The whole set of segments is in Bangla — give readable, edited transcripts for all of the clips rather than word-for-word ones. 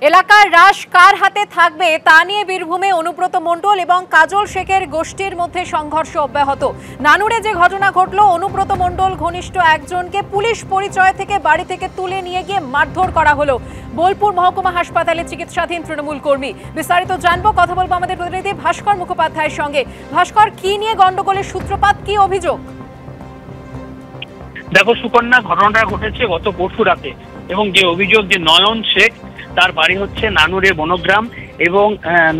এলাকার রাশ কার হাতে থাকবে তা নিয়ে বীরভূমে অনুব্রত মণ্ডল এবং কাজল শেখের গোষ্ঠীর মধ্যে সংঘর্ষ অব্যাহত। নানুরে যে ঘটনা ঘটল, অনুব্রত মণ্ডল ঘনিষ্ঠ একজনকে পুলিশ পরিচয় থেকে বাড়ি থেকে তুলে নিয়ে গিয়ে মারধর করা হলো। বোলপুর মহকুমা হাসপাতালে চিকিৎসাধীন তৃণমূল কর্মী। বিস্তারিত জানবো, কথা বলবো আমাদের প্রতিনিধি ভাস্কর মুখোপাধ্যায়ের সঙ্গে। ভাস্কর, কি নিয়ে গন্ডগোলের সূত্রপাত, কি অভিযোগ? দেখো সুকন্যা, ঘটনাটা ঘটেছে গত পরশু রাতে এবং যে অভিযোগ যে নয়ন শেখ, তার বাড়ি হচ্ছে নানুরে বনগ্রাম, এবং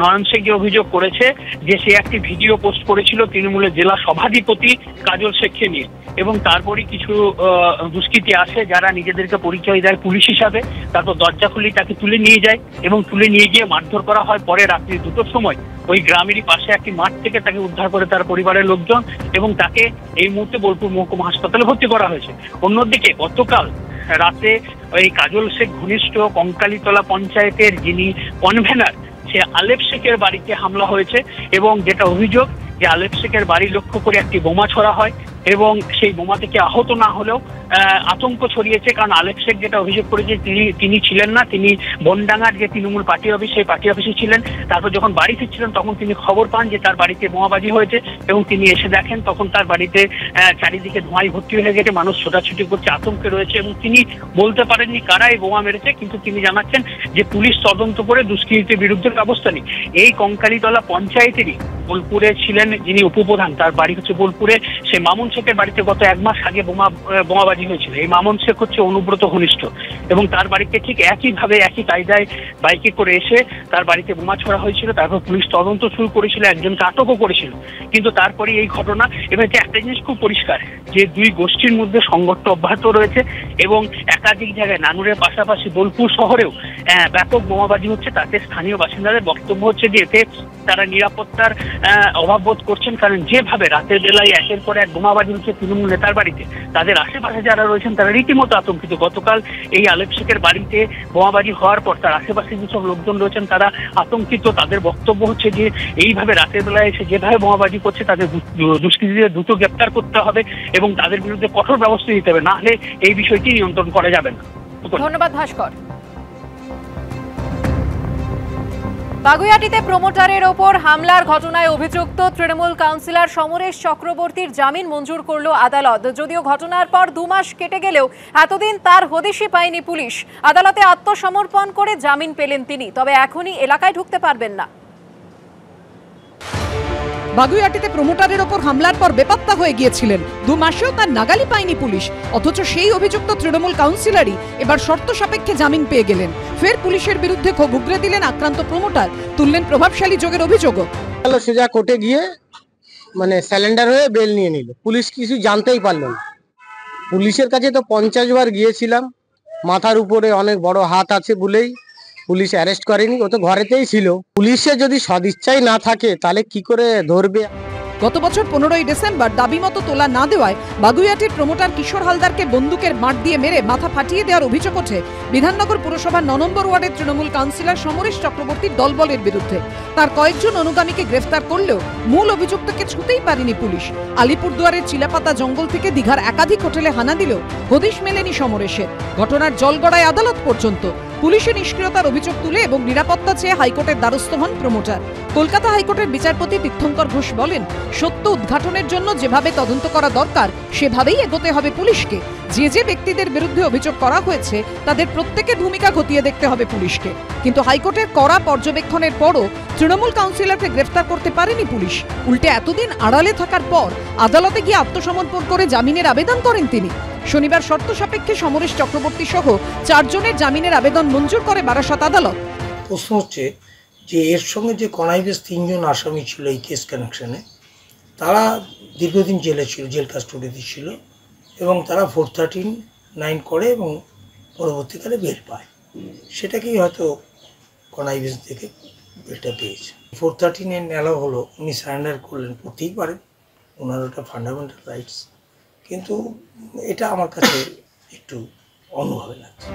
নয়ন শেখ যে অভিযোগ করেছে যে সে একটি ভিডিও পোস্ট করেছিল তৃণমূলের জেলা সভাধিপতি কাজল শেখকে নিয়ে, এবং তারপরে কিছু দুষ্কৃতী আসে যারা নিজেদেরকে পরিচয় দেয় পুলিশ হিসাবে, তারপর দরজা খুলে তাকে তুলে নিয়ে যায় এবং তুলে নিয়ে গিয়ে মারধর করা হয়। পরে রাত্রি 2টোর সময় ওই গ্রামেরই পাশে একটি মাঠ থেকে তাকে উদ্ধার করে তার পরিবারের লোকজন, এবং তাকে এই মুহূর্তে বোলপুর মহকুমা হাসপাতালে ভর্তি করা হয়েছে। অন্যদিকে গতকাল রাতে ওই কাজল শেখ ঘনিষ্ঠ কঙ্কালীতলা পঞ্চায়েতের যিনি কনভেনার, সে আলেপ শেখের বাড়িতে হামলা হয়েছে, এবং যেটা অভিযোগ যে আলেপ শেখের বাড়ি লক্ষ্য করে একটি বোমা ছোড়া হয়, এবং সেই বোমা থেকে আহত না হলেও আতঙ্ক ছড়িয়েছে। কারণ আলেপ শেখ যেটা অভিযোগ করেছে তিনি ছিলেন না, তিনি বনডাঙ্গার যে তৃণমূল পার্টি অফিস, সেই পার্টি অফিসে ছিলেন। তারপর যখন বাড়ি ফিরছিলেন তখন তিনি খবর পান যে তার বাড়িতে বোমাবাজি হয়েছে, এবং তিনি এসে দেখেন তখন তার বাড়িতে চারিদিকে ধোঁয়ায় ভর্তি হয়ে গেছে, মানুষ ছোটাছুটি করছে, আতঙ্কে রয়েছে, এবং তিনি বলতে পারেননি কারা এই বোমা মেরেছে, কিন্তু তিনি জানাচ্ছেন যে পুলিশ তদন্ত করে দুষ্কৃতীদের বিরুদ্ধে ব্যবস্থা নিই। এই কঙ্কালীতলা পঞ্চায়েতেরই বোলপুরে ছিলেন যিনি উপপ্রধান, তার বাড়ি হচ্ছে বোলপুরে, সে মামুন শেখের বাড়িতে গত 1 মাস আগে বোমাবাজি হয়েছিল। এই মামুন শেখ হচ্ছে অনুব্রত ঘনিষ্ঠ, এবং তার বাড়িতে ঠিক একইভাবে একই কায়দায় বাইকে করে এসে তার বাড়িতে বোমা ছোড়া হয়েছিল। তারপর পুলিশ তদন্ত শুরু করেছিল, একজনকে আটকও করেছিল, কিন্তু তারপরে এই ঘটনা। এবার একটা জিনিস খুব পরিষ্কার যে দুই গোষ্ঠীর মধ্যে সংঘর্ষ অব্যাহত রয়েছে, এবং একাধিক জায়গায় নানুরের পাশাপাশি বোলপুর শহরেও ব্যাপক বোমাবাজি হচ্ছে। তাতে স্থানীয় বাসিন্দাদের বক্তব্য হচ্ছে যে এতে তারা নিরাপত্তার অভাব বোধ করছেন, কারণ যেভাবে রাতের বেলায় একের পর এক বোমাবাজি হচ্ছে তৃণমূল নেতার বাড়িতে, তাদের আশেপাশে যারা রয়েছেন তারা রীতিমতো আতঙ্কিত। গতকাল এই আলেপ শেখের বাড়িতে বোমাবাজি হওয়ার পর তার আশেপাশে যেসব লোকজন রয়েছেন তারা আতঙ্কিত। তাদের বক্তব্য হচ্ছে যে এইভাবে রাতের বেলায় এসে যেভাবে বোমাবাজি করছে তাদের দুষ্কৃতীদের দ্রুত গ্রেপ্তার করতে হবে এবং তাদের বিরুদ্ধে কঠোর ব্যবস্থা নিতে হবে, না হলে এই বিষয়টি নিয়ন্ত্রণ করা যাবে না। ধন্যবাদ ভাস্কর। বাগুইআটিতে প্রমোটারের ওপর হামলার ঘটনায় অভিযুক্ত তৃণমূল কাউন্সিলর সমরেশ চক্রবর্তীর জামিন মঞ্জুর করল আদালত। যদিও ঘটনার পর 2 মাস কেটে গেলেও এতদিন তার হদিশই পায়নি পুলিশ। আদালতে আত্মসমর্পণ করে জামিন পেলেন তিনি, তবে এখনই এলাকায় ঢুকতে পারবেন না। বাগুইআটিতে প্রমোটারের ওপর হামলার পর বেপাত্তা হয়ে গিয়েছিলেন, 2 মাসেও তার নাগালি পায়নি পুলিশ। অথচ সেই অভিযুক্ত তৃণমূল কাউন্সিলরই এবার শর্ত সাপেক্ষে জামিন পেয়ে গেলেন। ফের পুলিশের বিরুদ্ধে ক্ষোভ উগরে দিলেন আক্রান্ত প্রমোটার, তুললেন প্রভাবশালী যোগের অভিযোগও। সোজা কোর্টে গিয়ে স্যালেন্ডার হয়ে বেল নিয়ে নিল। পুলিশ কিছু জানতেই পারল না। পুলিশের কাছে তো 50 বার গিয়েছিলাম, মাথার উপরে অনেক বড় হাত আছে বলেই পুলিশ অ্যারেস্ট করেনি, ও তো ঘরেতেই ছিল। পুলিশের যদি সদিচ্ছাই না থাকে তাহলে কি করে ধরবে? গত বছর 15ই ডিসেম্বর দাবি মতো তোলা না দেওয়ায় বাগুইআটির প্রমোটার কিশোর হালদারকে বন্দুকের মার দিয়ে মেরে মাথা ফাটিয়ে দেওয়ার অভিযোগ ওঠে বিধাননগর পুরসভার 9 নম্বর ওয়ার্ডের তৃণমূল কাউন্সিলর সমরেশ চক্রবর্তীর দলবলের বিরুদ্ধে। তার কয়েকজন অনুগামীকে গ্রেফতার করলেও মূল অভিযুক্তকে ছুঁতেই পারেনি পুলিশ। আলিপুরদুয়ারের চিলাপাতা জঙ্গল থেকে দীঘার একাধিক হোটেলে হানা দিলেও হদিশ মেলেনি সমরেশের। ঘটনার জলগড়ায় আদালত পর্যন্ত। পুলিশের নিষ্ক্রিয়তার অভিযোগ তুলে এবং নিরাপত্তা চেয়ে হাইকোর্টের দ্বারস্থ হন প্রমোটার। কলকাতা হাইকোর্টের বিচারপতি তীর্থঙ্কর ঘোষ বলেন, সত্য উদ্ঘাটনের জন্য যেভাবে তদন্ত করা দরকার সেভাবেই এগোতে হবে পুলিশকে। যে ব্যক্তিদের বিরুদ্ধে অভিযোগ করা হয়েছে তাদের প্রত্যেকের ভূমিকা খতিয়ে দেখতে হবে পুলিশকে। কিন্তু হাইকোর্টের কড়া পর্যবেক্ষণের পরও তৃণমূল কাউন্সিলরকে গ্রেফতার করতে পারেনি পুলিশ। উল্টে এতদিন আড়ালে থাকার পর আদালতে গিয়ে আত্মসমর্পণ করে জামিনের আবেদন করেন তিনি। শনিবার শর্ত সাপেক্ষে সমরেশ চক্রবর্তী সহ 4 জনের জামিনের আবেদন মঞ্জুর করে বারাসত আদালত। প্রশ্ন হচ্ছে যে এর সঙ্গে যে কনাইবেশ 3 জন আসামি ছিল এই কেস কানেকশনে, তারা দীর্ঘদিন জেলে ছিল, জেল কাস্টোডিতে ছিল, এবং তারা 413(9) করে এবং পরবর্তীকালে বেল পায়। সেটাকেই হয়তো কনাইবেশ থেকে বেলটা পেয়েছে। 413 নেওয়া হলো, উনি সারেন্ডার করলেন, করতেই পারেন, ওনার ওটা ফান্ডামেন্টাল রাইটস, কিন্তু এটা আমার কাছে একটু অনুভবে লাগছে।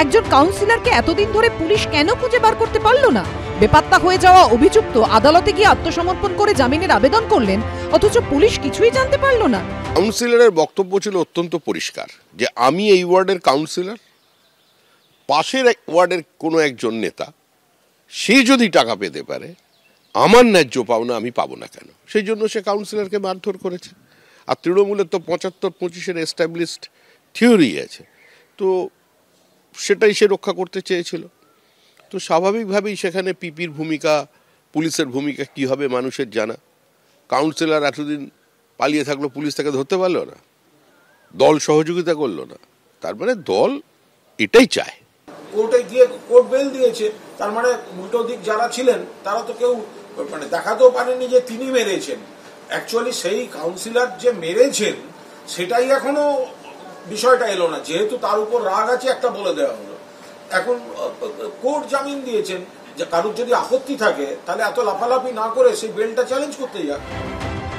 একজন কাউন্সিলরকে এতদিন ধরে পুলিশ কেন খুঁজে বার করতে পারল না? বেপাত্তা হয়ে যাওয়া অভিযুক্ত আদালতে গিয়ে আত্মসমর্পণ করে জামিনের আবেদন করলেন, অথচ পুলিশ কিছুই জানতে পারল না। কাউন্সিলরের বক্তব্য ছিল অত্যন্ত পরিষ্কার যে আমি এই ওয়ার্ডের কাউন্সিলর, পাশের ওয়ার্ডের কোনো একজন নেতা সে যদি টাকা পেতে পারে, আমার ন্যায্য পাওনা আমি পাবো না কেন? সেই জন্য সে কাউন্সিলরকে মারধর করেছে। আর তৃণমূলের তো 75-25-এর এস্টাবলিশড থিওরি আছে, তো সেটাই সে রক্ষা করতে চেয়েছিল। তো স্বাভাবিকভাবেই সেখানে পিপির ভূমিকা, পুলিশের ভূমিকা কী হবে মানুষের জানা। কাউন্সিলর এতদিন পালিয়ে থাকলো, পুলিশ তাকে ধরতে পারলো না, দল সহযোগিতা করলো না, তার মানে দল এটাই চায়। কোর্টে গিয়ে কোর্ট বেল দিয়েছে, তার মানে উল্টো দিক যারা ছিলেন তারা তো কেউ মানে দেখাতেও পারেনি যে তিনি মেরেছেন। অ্যাকচুয়ালি সেই কাউন্সিলর যে মেরেছেন সেটাই এখনো বিষয়টা এলো না, যেহেতু তার উপর রাগ আছে একটা বলে দেওয়া হলো। এখন কোর্ট জামিন দিয়েছেন, যে কারোর যদি আপত্তি থাকে তাহলে এত লাফালাফি না করে সেই বেলটা চ্যালেঞ্জ করতে যাক।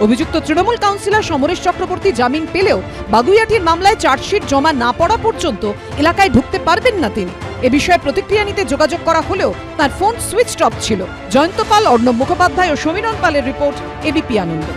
অভিযুক্ত তৃণমূল কাউন্সিলর সমরেশ চক্রবর্তী জামিন পেলেও বাগুইআটির মামলায় চার্জশিট জমা না পড়া পর্যন্ত এলাকায় ঢুকতে পারবেন না তিনি। এ বিষয়ে প্রতিক্রিয়া নিতে যোগাযোগ করা হলেও তার ফোন সুইচড অফ ছিল। জয়ন্ত পাল, অর্ণব মুখোপাধ্যায় ও সমীরণ পালের রিপোর্ট, এবিপি আনন্দ।